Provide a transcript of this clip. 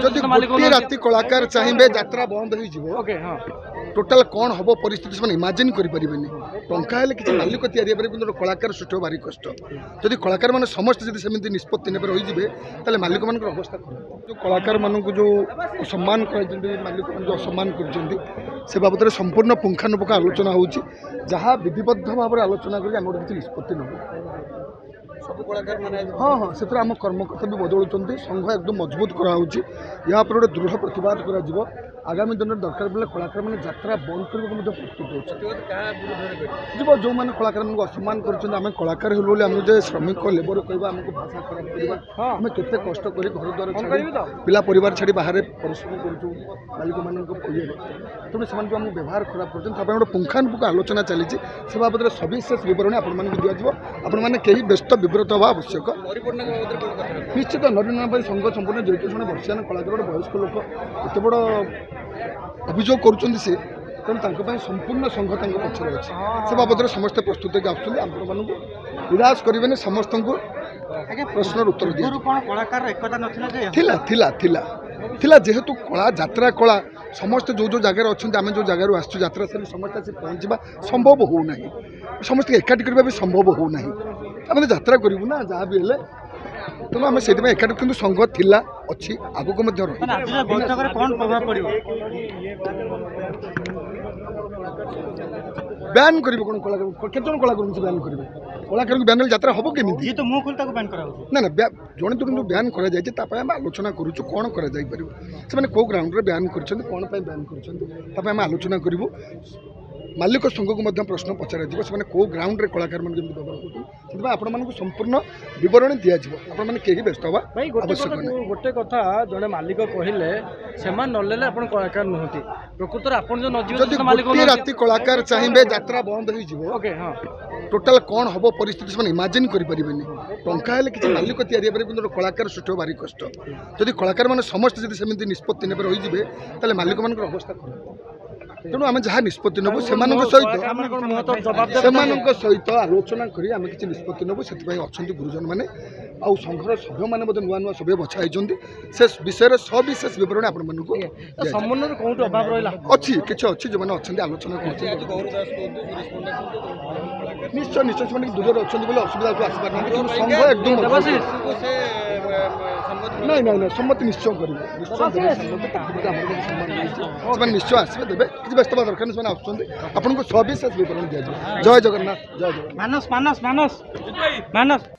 जदि गोटे राति कलाकार चाहिए यात्रा बंद हो टोटाल कौन हम परिस्थिति से इमाजिन करें टंका हेल्ले किसी मालिक तैयारी कलाकार सृष्टि भारी कष्ट जदि कलाकार मैंने समस्त जब निष्पत्ति ने रही मालिक मान अवस्था खराब जो कलाकार मानक जो सम्मान कर मालिक जो असम्मान कर बाबद संपूर्ण पुंखानुपुंख आलोचना हो जहाँ विधिबद्ध भाव में आलोचना कर किसी निष्पत्ति न हाँ हाँ से आम कर्मकर्ता भी बदलुं संघ एकदम मजबूत कराऊँ या गोटे दृढ़ प्रतिवाद कर आगामी दिन में दरकार पड़े कलाकार मैंने यात्रा बंद करने को प्रस्तुत हो जो मैंने कलाकार मान असम्मान करें कलाकार हलु बोली श्रमिक लेबर कह आमको भाषा खराब करवा आम के कष्ट कर घर द्वार छाड़ी पिला परिवार छाड़ी बाहर परिश्रम करूँ मालिक मान तेणु से आमको व्यवहार खराब कर गोटे पुंखानुपुंख आलोचना चली से बाबद सविशेष बरणी आपण दिज्व आपण कहीं व्यस्त विव्रत हवा आवश्यक निश्चित नवीन संघ संपूर्ण जेहेतु जन वर्षियान कलाकार वयस्क लोक एत बड़ अभियोग करुँच से तेणु संपूर्ण संघ पक्षर अच्छे से बाबद समस्त प्रस्तुत होकर निराश करेंगे समस्त प्रश्न उत्तर दिला जेहेतु कला यात्रा कला समस्त जो जो जगार अच्छा आम जो जगार आसु यात्रा से समस्त आस पहुँचा संभव होना समस्त एकाठी करवा भी संभव होना आम यात्रा करूँ ना जहाँ भी है तेणु आम से एकाठी कि संघ थिला अच्छी आगक बैन कर कौन कलाकार केत कलाकार से बैन करेंगे कलाकार को बैन यात्रा हम केमी ना ना जड़े तो क्योंकि बैन कर आलोचना करुँ कौन कर कौ ग्राउंड बैन कर कौन बैन कर आलोचना करूँ मालिक संघ को प्रश्न पचर से कौ ग्राउंड कलाकार मान व्यवहार कर आपण संपूर्ण बरणी दिज्व व्यस्त हवा आवश्यक गोटे कथा जड़े मालिक कहले से नले कलाकार नुहति प्रकृत गोटे राति कलाकार चाहिए यात्रा बंद हो टोटाल कौन हम परिस्थिति से इमाजिन करें टंका हेल्ले किसी मालिक तैयारी कलाकार सृष्टि भारी कष्ट जदि कलाकार मैंने समस्त जब निष्पत्ति ने रही मालिक मान अवस्था खराब तेणु आम जहाँ निष्पत्ति नबू से सहित आलोचना करी आम किसी निष्पत्ति नबू से अच्छा गुरुजन मैंने आउ संघर सभ्य मैंने नुआ नुआ सभ्य बछाई से विषय सविशेष बरणी आपण अच्छी किसी अच्छी जो मैंने अच्छा आलोचना कर निश्चय निश्चय से दूर अच्छा बोले असुविधा को आसपार संघ एकदम नहीं नहीं नहीं सम्मति निश्चय करेंगे निश्चय आसवे देवे किसी व्यस्त हवा दरकार नहीं आपको सविशेष विवरण दिया जय जगन्नाथ जय जगन्नाथ मानस